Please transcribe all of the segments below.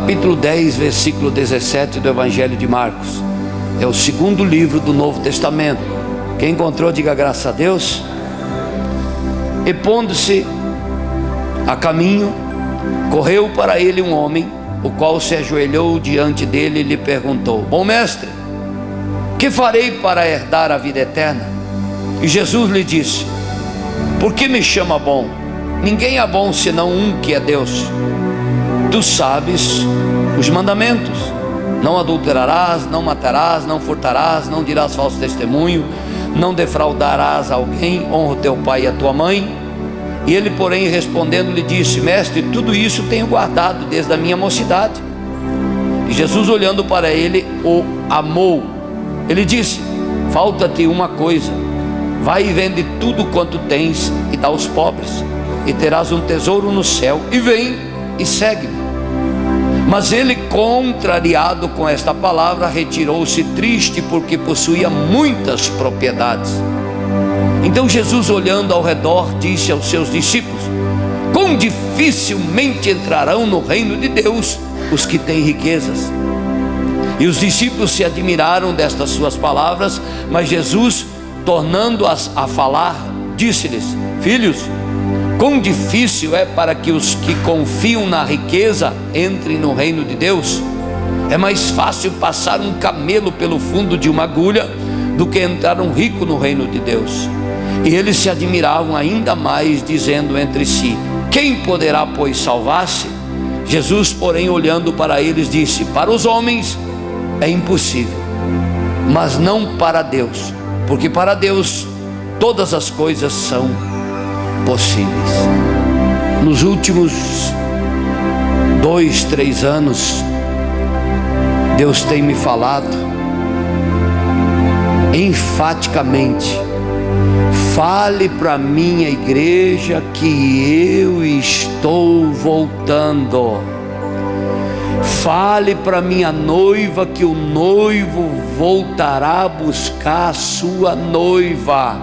capítulo 10, versículo 17 do Evangelho de Marcos. É o segundo livro do Novo Testamento. Quem encontrou, diga graças a Deus. E pondo-se a caminho, correu para ele um homem, o qual se ajoelhou diante dele e lhe perguntou: Bom mestre, que farei para herdar a vida eterna? E Jesus lhe disse: Por que me chama bom? Ninguém é bom senão um, que é Deus. Tu sabes os mandamentos: não adulterarás, não matarás, não furtarás, não dirás falso testemunho, não defraudarás alguém, honra o teu pai e a tua mãe. E ele, porém, respondendo, lhe disse: Mestre, tudo isso tenho guardado desde a minha mocidade. E Jesus, olhando para ele, o amou. Ele disse: Falta-te uma coisa. Vai e vende tudo quanto tens e dá aos pobres, e terás um tesouro no céu. E vem e segue-me. Mas ele, contrariado com esta palavra, retirou-se triste, porque possuía muitas propriedades. Então Jesus, olhando ao redor, disse aos seus discípulos: Quão dificilmente entrarão no reino de Deus os que têm riquezas. E os discípulos se admiraram destas suas palavras. Mas Jesus, tornando-as a falar, disse-lhes: Filhos, quão difícil é para que os que confiam na riqueza entrem no reino de Deus. É mais fácil passar um camelo pelo fundo de uma agulha do que entrar um rico no reino de Deus. E eles se admiravam ainda mais, dizendo entre si: Quem poderá, pois, salvar-se? Jesus, porém, olhando para eles, disse: Para os homens é impossível, mas não para Deus, porque para Deus todas as coisas são possíveis. Nos últimos 2, 3 anos, Deus tem me falado enfaticamente: fale para a minha igreja que eu estou voltando. Fale para minha noiva que o noivo voltará a buscar a sua noiva.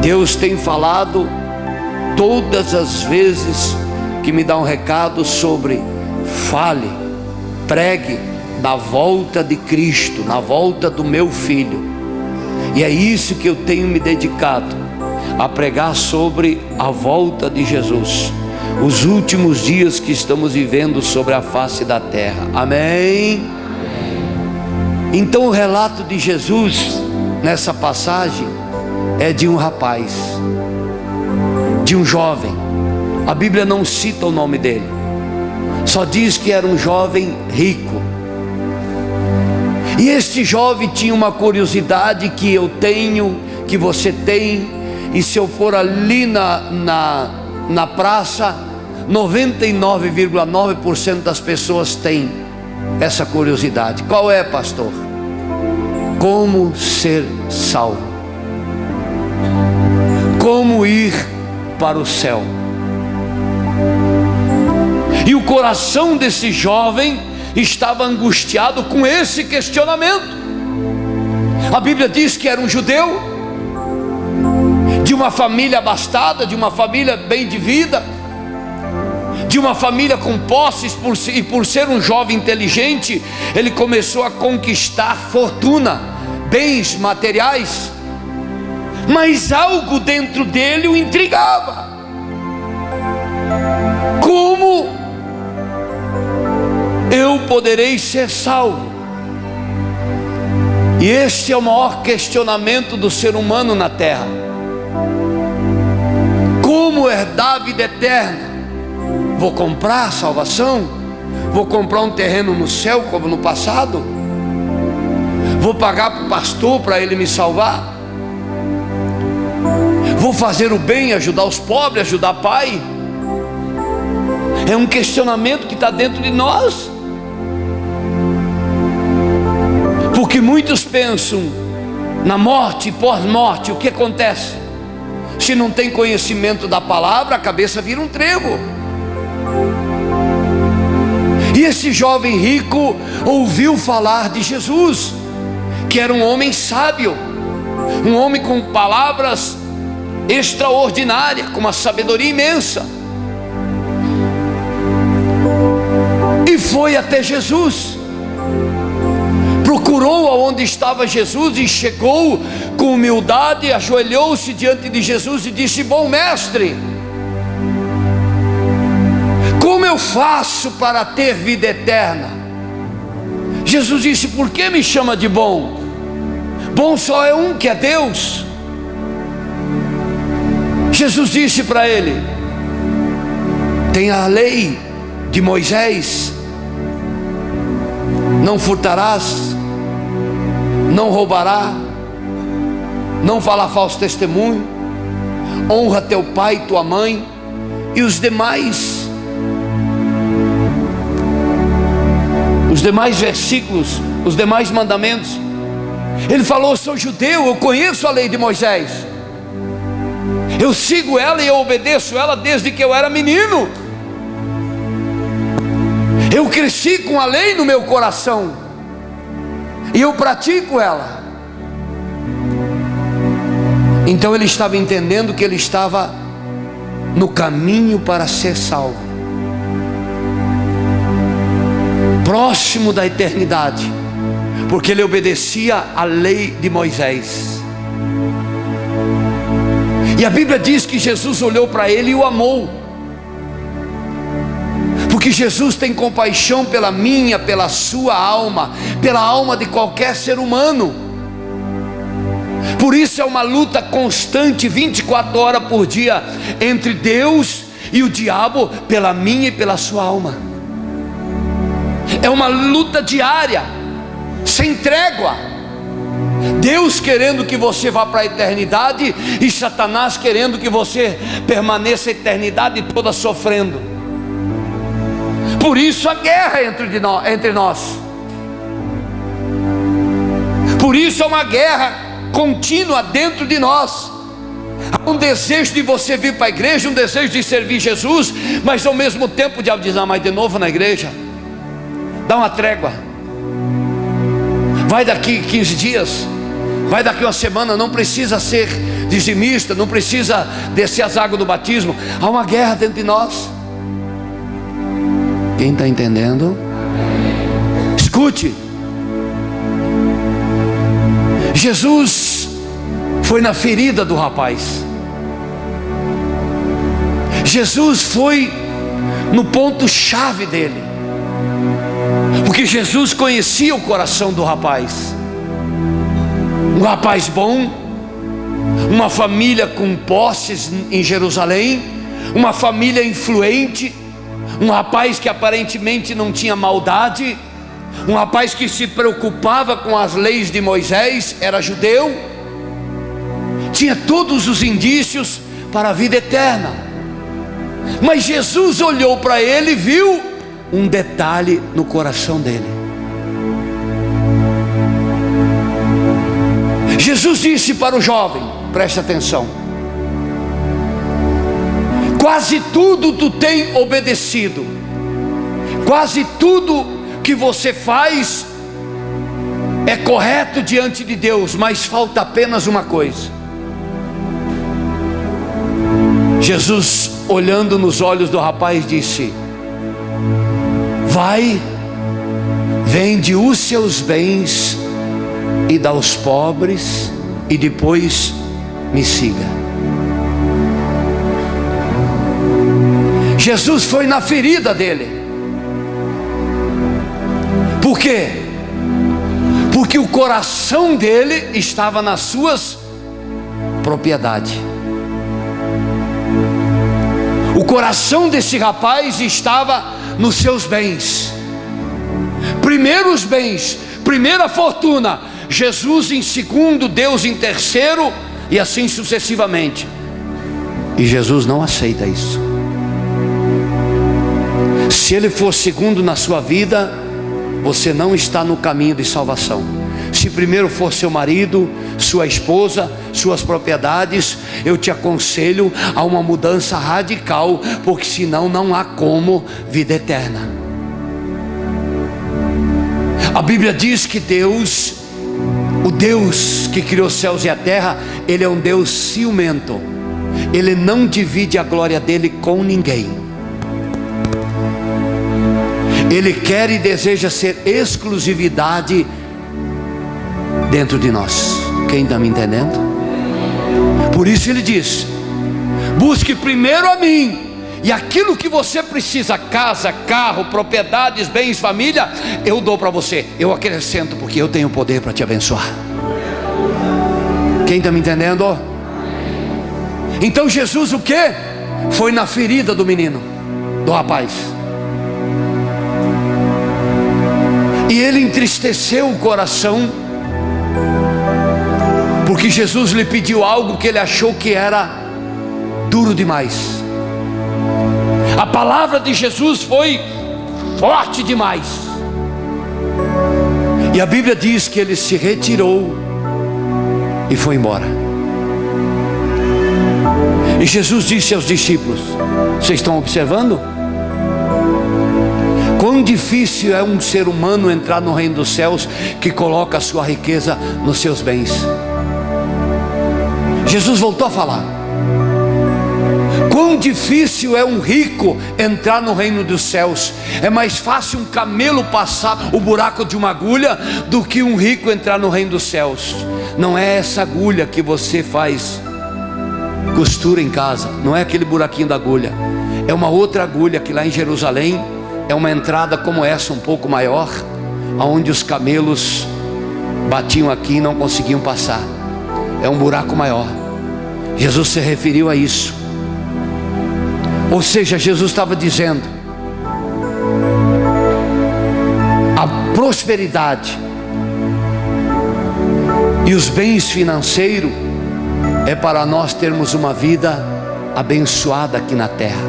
Deus tem falado todas as vezes que me dá um recado sobre: fale, pregue na volta de Cristo, na volta do meu filho. E é isso que eu tenho me dedicado a pregar, sobre a volta de Jesus, os últimos dias que estamos vivendo sobre a face da terra. Amém? Então o relato de Jesus nessa passagem é de um rapaz, de um jovem. A Bíblia não cita o nome dele, só diz que era um jovem rico. E este jovem tinha uma curiosidade que eu tenho, que você tem. E se eu for ali na praça, 99,9% das pessoas têm essa curiosidade. Qual é, pastor? Como ser salvo? Como ir para o céu? E o coração desse jovem estava angustiado com esse questionamento. A Bíblia diz que era um judeu, de uma família abastada, de uma família bem de vida, de uma família com posses, e por ser um jovem inteligente, ele começou a conquistar fortuna, bens materiais. Mas algo dentro dele o intrigava: como eu poderei ser salvo? E este é o maior questionamento do ser humano na terra: como herdar a vida eterna? Vou comprar a salvação? Vou comprar um terreno no céu como no passado? Vou pagar para o pastor para ele me salvar? Vou fazer o bem, ajudar os pobres, ajudar pai? É um questionamento que está dentro de nós. Porque muitos pensam na morte e pós-morte. O que acontece? Se não tem conhecimento da palavra, a cabeça vira um trevo. E esse jovem rico ouviu falar de Jesus, que era um homem sábio, um homem com palavras extraordinárias, com uma sabedoria imensa. foi até Jesus, procurou aonde estava Jesus e chegou com humildade, ajoelhou-se diante de Jesus e disse: bom mestre, como eu faço para ter vida eterna? Jesus disse: por que me chama de bom? Bom só é um, que é Deus. Jesus disse para ele: tem a lei de Moisés: não furtarás, não roubará, não falar falso testemunho, honra teu pai e tua mãe, e os demais versículos, os demais mandamentos. Ele falou: eu sou judeu, eu conheço a lei de Moisés, eu sigo ela e eu obedeço ela desde que eu era menino. Eu cresci com a lei no meu coração e eu pratico ela. Então ele estava entendendo que ele estava no caminho para ser salvo, próximo da eternidade, porque ele obedecia à lei de Moisés. E a Bíblia diz que Jesus olhou para ele e o amou, porque Jesus tem compaixão pela minha, pela sua alma, pela alma de qualquer ser humano. Por isso é uma luta constante, 24 horas por dia, entre Deus e o diabo, pela minha e pela sua alma. É uma luta diária, sem trégua. Deus querendo que você vá para a eternidade e Satanás querendo que você permaneça a eternidade toda sofrendo. Por isso a guerra entre nós. Por isso é uma guerra contínua dentro de nós. Há um desejo de você vir para a igreja, um desejo de servir Jesus, mas ao mesmo tempo o diabo diz: mas de novo na igreja? Dá uma trégua. Vai daqui 15 dias, vai daqui uma semana, não precisa ser dizimista, não precisa descer as águas do batismo. Há uma guerra dentro de nós. Quem está entendendo? Escute. Jesus foi na ferida do rapaz. Jesus foi no ponto chave dele, porque Jesus conhecia o coração do rapaz. Um rapaz bom, uma família com posses em Jerusalém, uma família influente, um rapaz que aparentemente não tinha maldade, um rapaz que se preocupava com as leis de Moisés, era judeu, tinha todos os indícios para a vida eterna. Mas Jesus olhou para ele e viu um detalhe no coração dele. Jesus disse para o jovem, preste atenção: quase tudo tu tem obedecido, quase tudo que você faz é correto diante de Deus, mas falta apenas uma coisa. Jesus, olhando nos olhos do rapaz, disse: vai, vende os seus bens e dá aos pobres, e depois me siga. Jesus foi na ferida dele. Por quê? Porque o coração dele estava nas suas propriedades. O coração desse rapaz estava nos seus bens. Primeiro os bens, primeira fortuna, Jesus em segundo, Deus em terceiro, e assim sucessivamente. E Jesus não aceita isso. Se ele for segundo na sua vida, você não está no caminho de salvação. Se primeiro for seu marido, sua esposa, suas propriedades, eu te aconselho a uma mudança radical, porque senão não há como vida eterna. A Bíblia diz que Deus, o Deus que criou os céus e a terra, Ele é um Deus ciumento. Ele não divide a glória dele com ninguém. Ele quer e deseja ser exclusividade dentro de nós. Quem está me entendendo? Por isso ele diz: busque primeiro a mim, e aquilo que você precisa, casa, carro, propriedades, bens, família, eu dou para você, eu acrescento, porque eu tenho poder para te abençoar. Quem está me entendendo? Então Jesus o que? Foi na ferida do menino, do rapaz, e ele entristeceu o coração, porque Jesus lhe pediu algo que ele achou que era duro demais. A palavra de Jesus foi forte demais, e a Bíblia diz que ele se retirou e foi embora. E Jesus disse aos discípulos: vocês estão observando? Quão difícil é um ser humano entrar no reino dos céus que coloca a sua riqueza nos seus bens. Jesus voltou a falar: quão difícil é um rico entrar no reino dos céus. É mais fácil um camelo passar o buraco de uma agulha do que um rico entrar no reino dos céus. Não é essa agulha que você faz costura em casa, não é aquele buraquinho da agulha, é uma outra agulha que lá em Jerusalém é uma entrada como essa, um pouco maior, aonde os camelos batiam aqui e não conseguiam passar. É um buraco maior. Jesus se referiu a isso. Ou seja, Jesus estava dizendo: a prosperidade e os bens financeiros é para nós termos uma vida abençoada aqui na terra.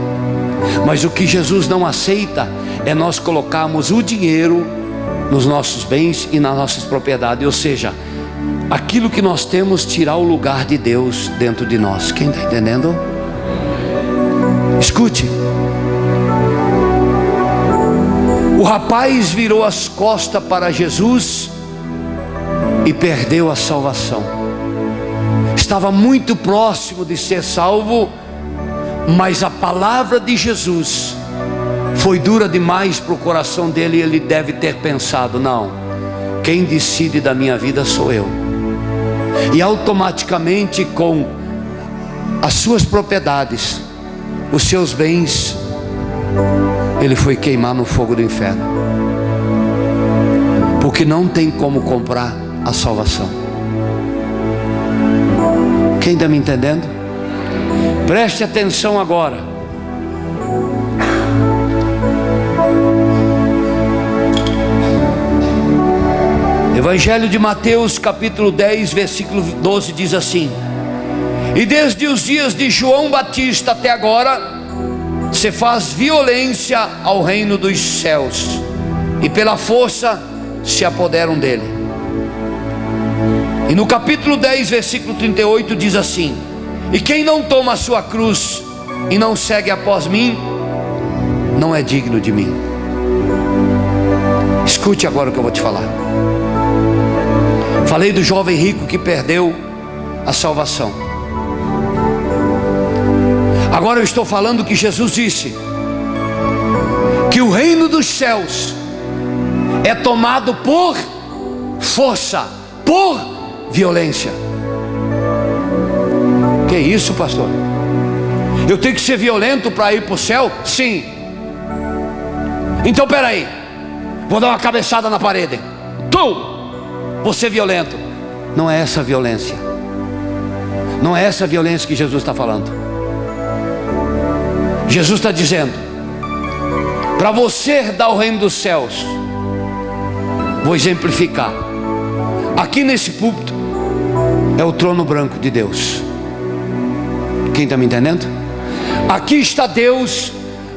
Mas o que Jesus não aceita é nós colocarmos o dinheiro nos nossos bens e nas nossas propriedades. Ou seja, aquilo que nós temos, tirar o lugar de Deus dentro de nós. Quem está entendendo? Escute. O rapaz virou as costas para Jesus e perdeu a salvação. Estava muito próximo de ser salvo, mas a palavra de Jesus foi dura demais para o coração dele, e ele deve ter pensado: não, quem decide da minha vida sou eu. E automaticamente, com as suas propriedades, os seus bens, ele foi queimar no fogo do inferno, porque não tem como comprar a salvação. Quem está me entendendo? Preste atenção agora. Evangelho de Mateus capítulo 10 versículo 12 diz assim: e desde os dias de João Batista até agora se faz violência ao reino dos céus, e pela força se apoderam dele. E no capítulo 10 versículo 38 diz assim: e quem não toma a sua cruz e não segue após mim, não é digno de mim. Escute agora o que eu vou te falar. Falei do jovem rico que perdeu a salvação. Agora eu estou falando que Jesus disse que o reino dos céus é tomado por força, por violência. Que isso, pastor? Eu tenho que ser violento para ir para o céu? Sim. Então peraí, vou dar uma cabeçada na parede. Vou ser violento. Não é essa violência. Não é essa violência que Jesus está falando. Jesus está dizendo: para você herdar o reino dos céus, vou exemplificar. Aqui nesse púlpito é o trono branco de Deus. Quem está me entendendo? Aqui está Deus,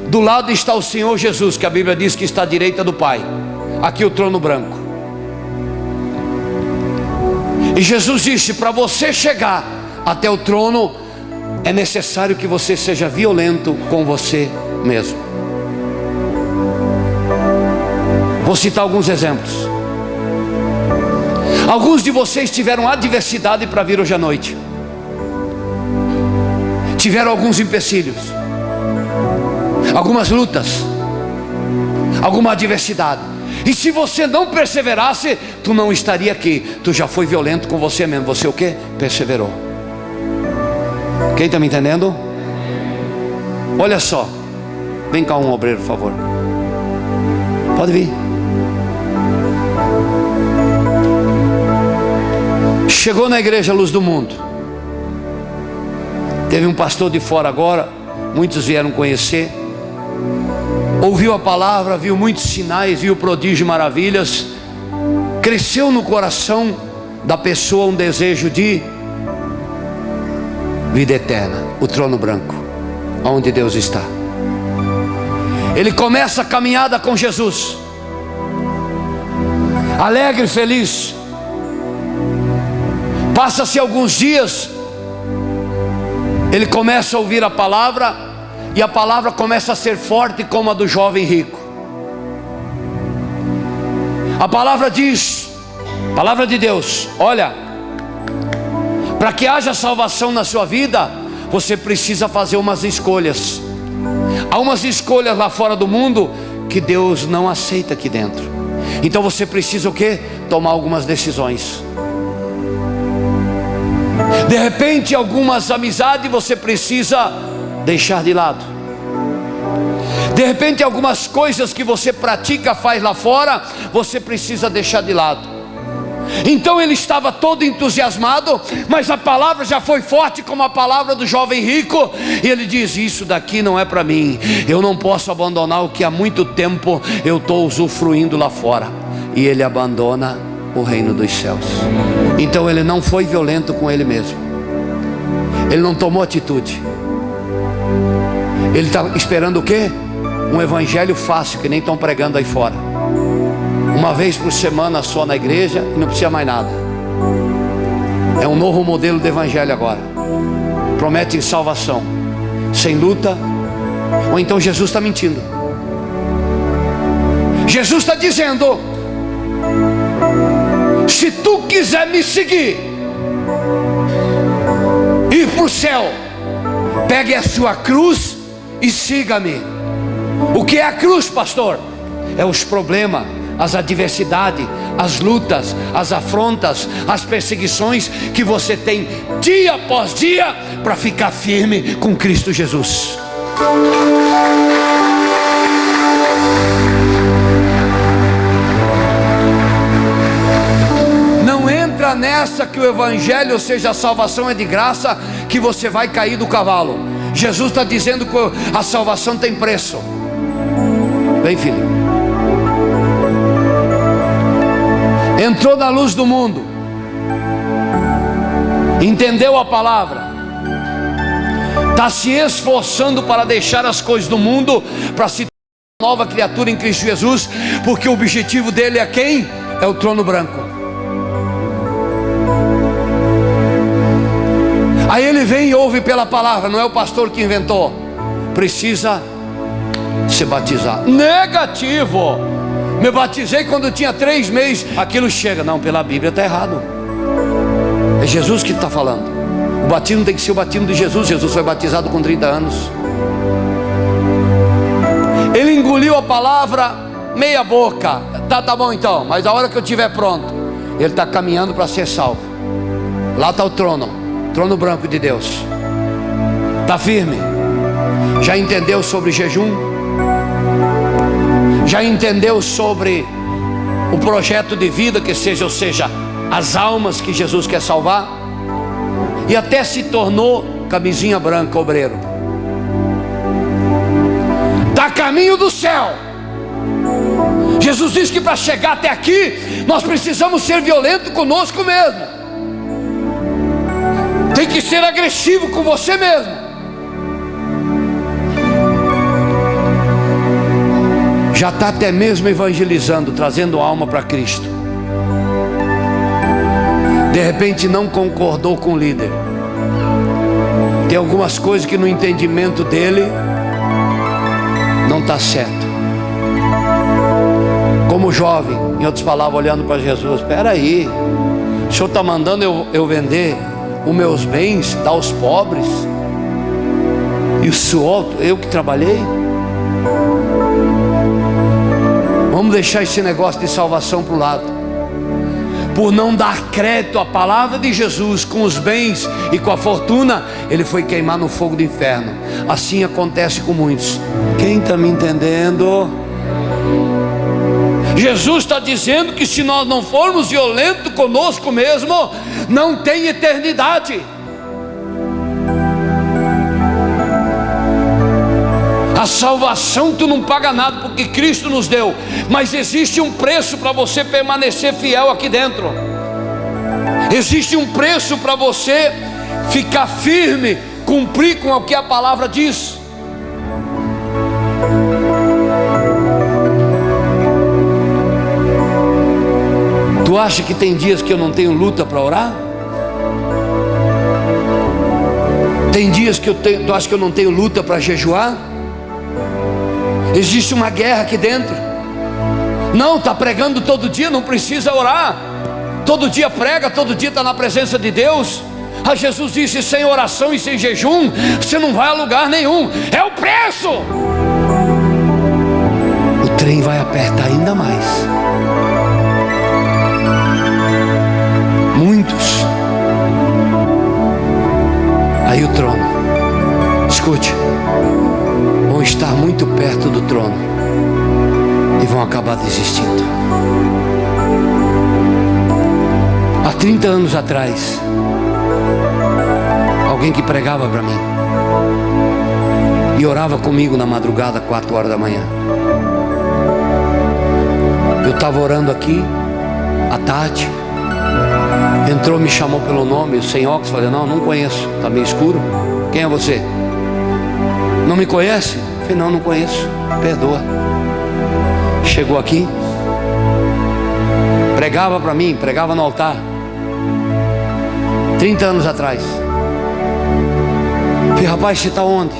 do lado está o Senhor Jesus, que a Bíblia diz que está à direita do Pai. Aqui o trono branco. E Jesus disse: para você chegar até o trono, é necessário que você seja violento com você mesmo. Vou citar alguns exemplos. Alguns de vocês tiveram adversidade para vir hoje à noite. Tiveram alguns empecilhos, algumas lutas, alguma adversidade. E se você não perseverasse, tu não estaria aqui. Tu já foi violento com você mesmo. Você o quê? Perseverou. Quem está me entendendo? Olha só. Vem cá um obreiro, por favor. Pode vir. Chegou na igreja Luz do Mundo. Teve um pastor de fora agora. Muitos vieram conhecer. Ouviu a palavra, viu muitos sinais, viu prodígio e maravilhas. Cresceu no coração da pessoa um desejo de vida eterna, o trono branco, onde Deus está. Ele começa a caminhada com Jesus, alegre e feliz. Passa-se alguns dias, ele começa a ouvir a palavra, e a palavra começa a ser forte como a do jovem rico. A palavra diz, palavra de Deus, olha, para que haja salvação na sua vida, você precisa fazer umas escolhas. Há umas escolhas lá fora do mundo que Deus não aceita aqui dentro. Então você precisa o quê? Tomar algumas decisões. De repente algumas amizades você precisa deixar de lado. De repente algumas coisas que você pratica, faz lá fora, você precisa deixar de lado. Então ele estava todo entusiasmado, mas a palavra já foi forte como a palavra do jovem rico. E ele diz, isso daqui não é para mim. Eu não posso abandonar o que há muito tempo eu estou usufruindo lá fora. E ele abandona o reino dos céus. Então ele não foi violento com ele mesmo. Ele não tomou atitude. Ele está esperando o quê? Um evangelho fácil, que nem estão pregando aí fora. Uma vez por semana só na igreja e não precisa mais nada. É um novo modelo de evangelho agora. Promete salvação, sem luta. Ou então Jesus está mentindo. Jesus está dizendo, se tu quiser me seguir, ir para o céu, pegue a sua cruz e siga-me. O que é a cruz, pastor? É os problemas, as adversidades, as lutas, as afrontas, as perseguições que você tem dia após dia para ficar firme com Cristo Jesus. Não entra nessa que o evangelho, ou seja, a salvação é de graça, que você vai cair do cavalo. Jesus está dizendo que a salvação tem preço. Vem, filho. Entrou na luz do mundo, entendeu a palavra, está se esforçando para deixar as coisas do mundo, para se tornar uma nova criatura em Cristo Jesus, porque o objetivo dele é quem? É o trono branco. Aí ele vem e ouve pela palavra, não é o pastor que inventou, precisa se batizar. Negativo. Me batizei quando eu tinha 3 meses. Aquilo chega. Não, pela Bíblia está errado. É Jesus que está falando. O batismo tem que ser o batismo de Jesus. Jesus foi batizado com 30 anos. Ele engoliu a palavra meia boca. Tá bom então, mas a hora que eu estiver pronto, ele está caminhando para ser salvo. Lá está o trono, trono branco de Deus. Está firme. Já entendeu sobre jejum? Já entendeu sobre o projeto de vida que seja, ou seja, as almas que Jesus quer salvar? E até se tornou camisinha branca, obreiro. Está a caminho do céu. Jesus disse que para chegar até aqui, nós precisamos ser violentos conosco mesmo. Tem que ser agressivo com você mesmo. Já está até mesmo evangelizando, trazendo alma para Cristo. De repente não concordou com o líder. Tem algumas coisas que no entendimento dele não está certo. Como jovem, em outras palavras, olhando para Jesus, espera aí, o Senhor está mandando eu vender os meus bens, dar aos pobres, e o suor, eu que trabalhei. Vamos deixar esse negócio de salvação para o lado. Por não dar crédito à palavra de Jesus com os bens e com a fortuna, ele foi queimar no fogo do inferno. Assim acontece com muitos. Quem está me entendendo? Jesus está dizendo que se nós não formos violentos conosco mesmo, não tem eternidade. A salvação tu não paga nada, porque Cristo nos deu, mas existe um preço para você permanecer fiel aqui dentro. Existe um preço para você ficar firme, cumprir com o que a palavra diz. Tu acha que tem dias que eu não tenho luta para orar? Tem dias que tu acha que eu não tenho luta para jejuar? Existe uma guerra aqui dentro. Não, está pregando todo dia, não precisa orar. Todo dia prega, todo dia está na presença de Deus. Jesus disse: sem oração e sem jejum você não vai a lugar nenhum. É o preço. O trem vai apertar ainda mais. Muitos. Aí o trono, escute, vão estar muito perto do trono e vão acabar desistindo. Há 30 anos atrás, alguém que pregava para mim e orava comigo na madrugada, 4 horas da manhã. Eu estava orando aqui à tarde. Entrou, me chamou pelo nome, o sem óculos. Falei: não conheço, está meio escuro. Quem é você? Não me conhece? Falei: não conheço, perdoa. Chegou aqui, pregava para mim, pregava no altar 30 anos atrás. Falei: rapaz, você está onde?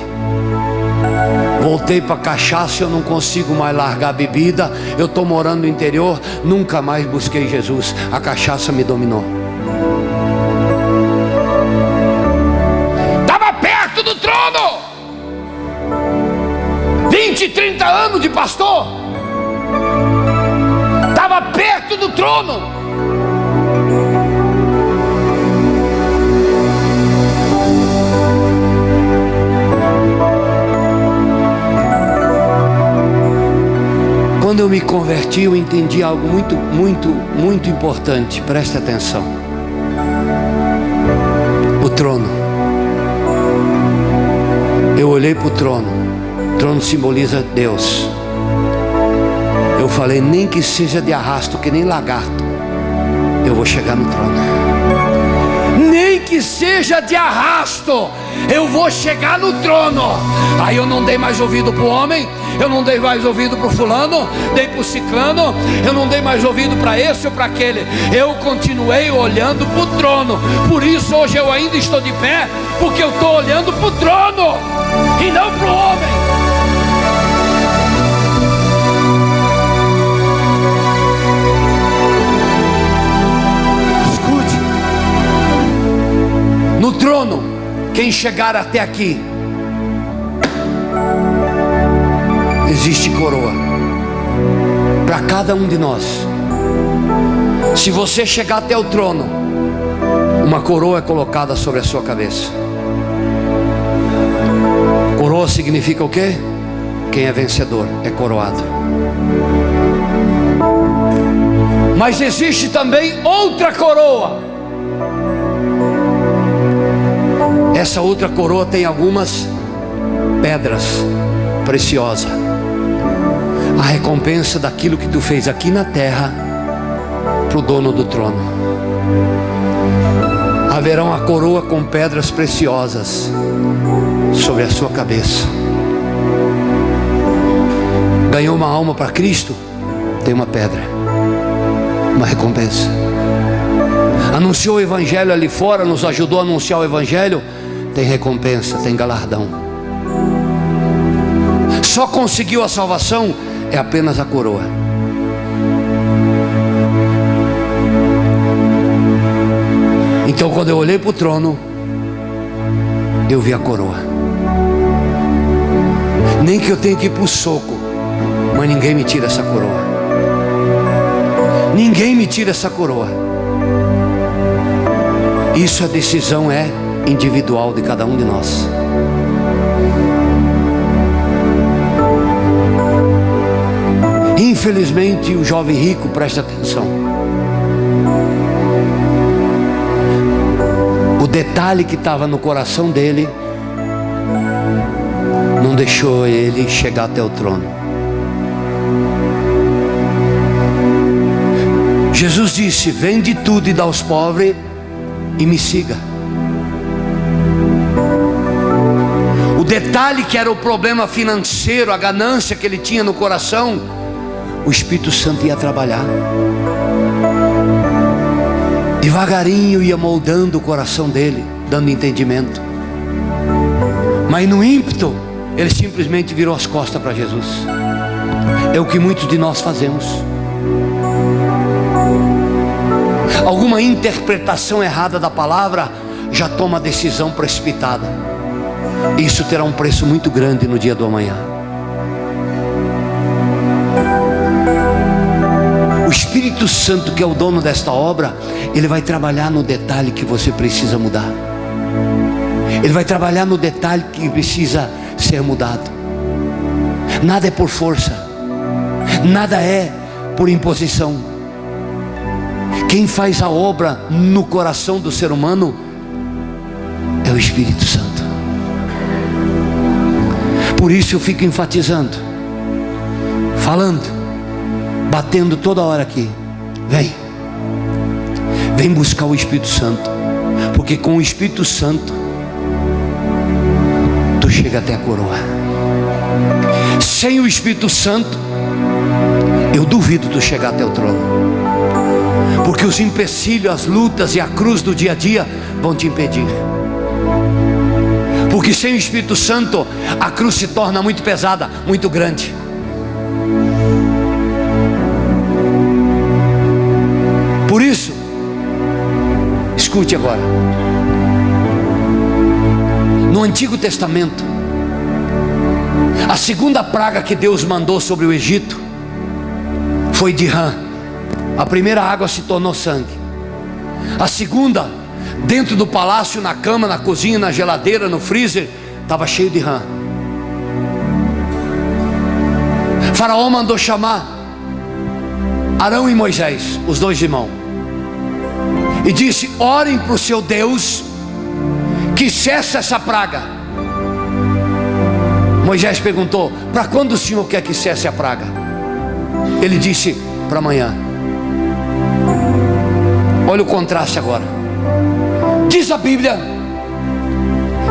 Voltei para cachaça, eu não consigo mais largar a bebida. Eu estou morando no interior, nunca mais busquei Jesus. A cachaça me dominou. Estava perto do trono. 20, 30 anos de pastor. Estava perto do trono. Quando eu me converti, eu entendi algo muito importante. Presta atenção. O trono. Eu olhei para o trono. O trono simboliza Deus. Eu falei: nem que seja de arrasto, que nem lagarto, eu vou chegar no trono. Nem que seja de arrasto, eu vou chegar no trono. Aí eu não dei mais ouvido para o homem, eu não dei mais ouvido para o fulano, dei para o ciclano, eu não dei mais ouvido para esse ou para aquele. Eu continuei olhando para o trono. Por isso hoje eu ainda estou de pé, porque eu estou olhando para o trono e não para o homem. Escute. No trono, quem chegar até aqui, existe coroa para cada um de nós. Se você chegar até o trono, uma coroa é colocada sobre a sua cabeça. Coroa significa o quê? Quem é vencedor é coroado. Mas existe também outra coroa. Essa outra coroa tem algumas pedras preciosas. A recompensa daquilo que tu fez aqui na terra para o dono do trono. Haverá uma coroa com pedras preciosas sobre a sua cabeça. Ganhou uma alma para Cristo, tem uma pedra, uma recompensa. Anunciou o evangelho ali fora, nos ajudou a anunciar o evangelho, tem recompensa, tem galardão. Só conseguiu a salvação é apenas a coroa. Então quando eu olhei para o trono, eu vi a coroa. Nem que eu tenha que ir para o soco, mas ninguém me tira essa coroa. Ninguém me tira essa coroa. Isso, a decisão é individual de cada um de nós. Infelizmente, o jovem rico, presta atenção, o detalhe que estava no coração dele não deixou ele chegar até o trono. Jesus disse: vende tudo e dá aos pobres e me siga. O detalhe que era o problema financeiro, a ganância que ele tinha no coração, o Espírito Santo ia trabalhar. Devagarinho ia moldando o coração dele, dando entendimento. Mas no ímpeto, ele simplesmente virou as costas para Jesus. É o que muitos de nós fazemos. Alguma interpretação errada da palavra, já toma decisão precipitada. Isso terá um preço muito grande no dia do amanhã. O Espírito Santo, que é o dono desta obra, ele vai trabalhar no detalhe que você precisa mudar. Ele vai trabalhar no detalhe que precisa ser mudado. Nada é por força, nada é por imposição. Quem faz a obra no coração do ser humano é o Espírito Santo. Por isso eu fico enfatizando, falando, batendo toda hora aqui: vem buscar o Espírito Santo, porque com o Espírito Santo tu chega até a coroa. Sem o Espírito Santo, eu duvido tu chegar até o trono, porque os empecilhos, as lutas e a cruz do dia a dia vão te impedir. Porque sem o Espírito Santo, a cruz se torna muito pesada, muito grande. Por isso, escute agora. No Antigo Testamento, a segunda praga que Deus mandou sobre o Egito foi de rã. A primeira água se tornou sangue. A segunda, dentro do palácio, na cama, na cozinha, na geladeira, no freezer, estava cheio de rã. Faraó mandou chamar Arão e Moisés, os dois irmãos, e disse: orem para o seu Deus que cesse essa praga. Moisés perguntou: para quando o Senhor quer que cesse a praga? Ele disse: para amanhã. Olha o contraste agora. Diz a Bíblia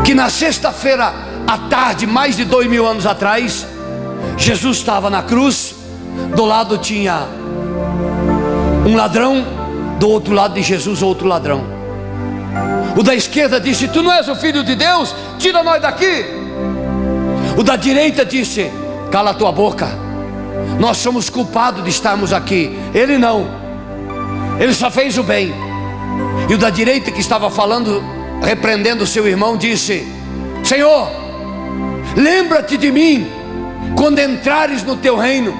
que na sexta-feira à tarde, mais de 2000 anos atrás, Jesus estava na cruz. Do lado tinha um ladrão, do outro lado de Jesus outro ladrão. O da esquerda disse: tu não és o Filho de Deus? Tira nós daqui. O da direita disse: cala tua boca, nós somos culpados de estarmos aqui. Ele não, ele só fez o bem. E o da direita, que estava falando, repreendendo o seu irmão, disse: Senhor, lembra-te de mim quando entrares no teu reino.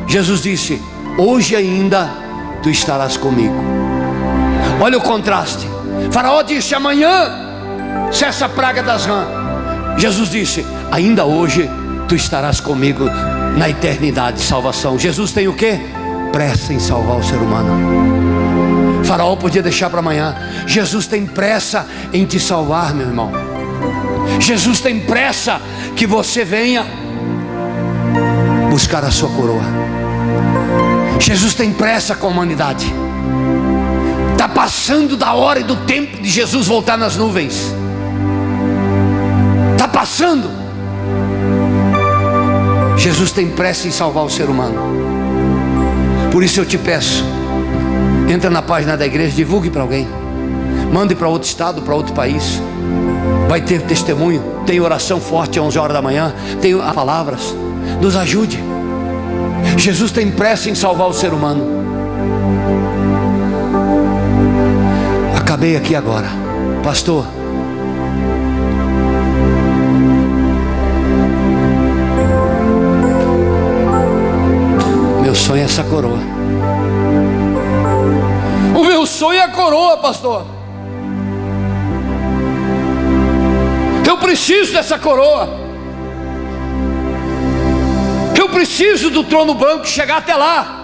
Jesus disse: hoje ainda tu estarás comigo. Olha o contraste. Faraó disse: amanhã cessa a praga das rãs. Jesus disse: ainda hoje tu estarás comigo na eternidade de salvação. Jesus tem o quê? Pressa em salvar o ser humano. Faraó podia deixar para amanhã. Jesus tem pressa em te salvar, meu irmão. Jesus tem pressa que você venha buscar a sua coroa. Jesus tem pressa com a humanidade. Está passando da hora e do tempo de Jesus voltar nas nuvens. Está passando. Jesus tem pressa em salvar o ser humano. Por isso eu te peço, entra na página da igreja, divulgue para alguém, mande para outro estado, para outro país. Vai ter testemunho, tem oração forte às 11 horas da manhã, tem palavras. Nos ajude. Jesus tem pressa em salvar o ser humano. Acabei aqui agora, pastor. Meu sonho é essa coroa. sonho é a coroa, pastor. Eu preciso dessa coroa. Eu preciso do trono branco chegar até lá.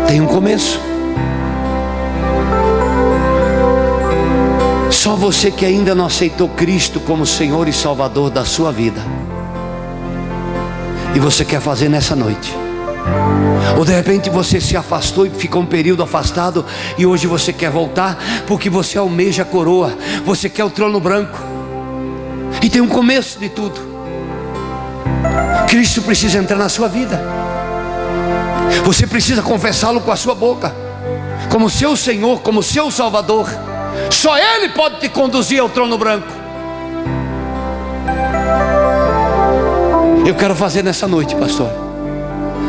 Tem um começo. Só você que ainda não aceitou Cristo como Senhor e Salvador da sua vida, e você quer fazer nessa noite. Ou de repente você se afastou e ficou um período afastado, e hoje você quer voltar, porque você almeja a coroa, você quer o trono branco. E tem um começo de tudo. Cristo precisa entrar na sua vida. Você precisa confessá-lo com a sua boca, como seu Senhor, como seu Salvador. Só Ele pode te conduzir ao trono branco. Eu quero fazer nessa noite, pastor,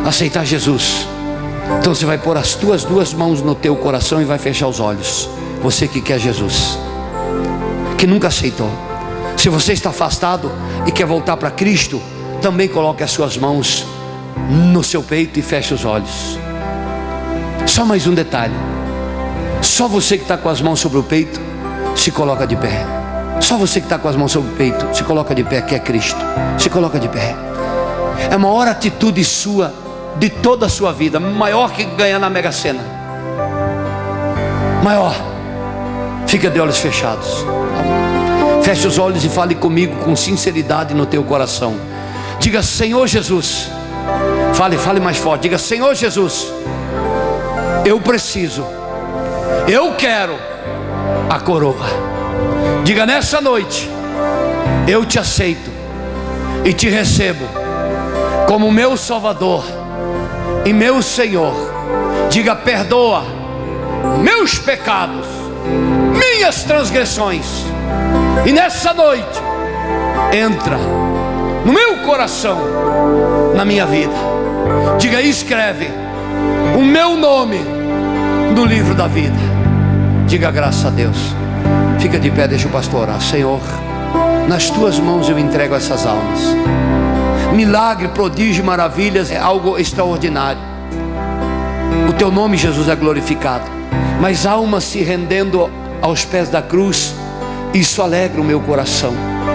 aceitar Jesus. Então você vai pôr as tuas duas mãos no teu coração e vai fechar os olhos. Você que quer Jesus, que nunca aceitou. Se você está afastado e quer voltar para Cristo, também coloque as suas mãos no seu peito e feche os olhos. Só mais um detalhe: só você que está com as mãos sobre o peito se coloca de pé. Só você que está com as mãos sobre o peito se coloca de pé, que é Cristo. Se coloca de pé. É a maior atitude sua de toda a sua vida, maior que ganhar na Mega Sena. Maior. Fica de olhos fechados. Feche os olhos e fale comigo com sinceridade no teu coração. Diga: Senhor Jesus. Fale mais forte. Diga: Senhor Jesus, eu preciso, eu quero a coroa. Diga: nessa noite eu te aceito e te recebo como meu Salvador e meu Senhor. Diga: perdoa meus pecados, minhas transgressões, e nessa noite entra no meu coração, na minha vida. Diga: escreve o meu nome no livro da vida. Diga: graças a Deus. Fica de pé, deixa o pastor orar. Senhor, nas tuas mãos eu entrego essas almas. Milagre, prodígio, maravilhas, é algo extraordinário. O teu nome, Jesus, é glorificado. Mas almas se rendendo aos pés da cruz, isso alegra o meu coração.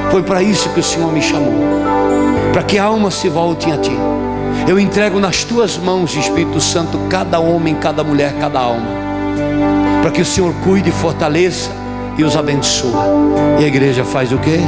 Foi para isso que o Senhor me chamou, para que almas se voltem a ti. Eu entrego nas tuas mãos, Espírito Santo, cada homem, cada mulher, cada alma, para que o Senhor cuide, fortaleça e os abençoe. E a igreja faz o quê?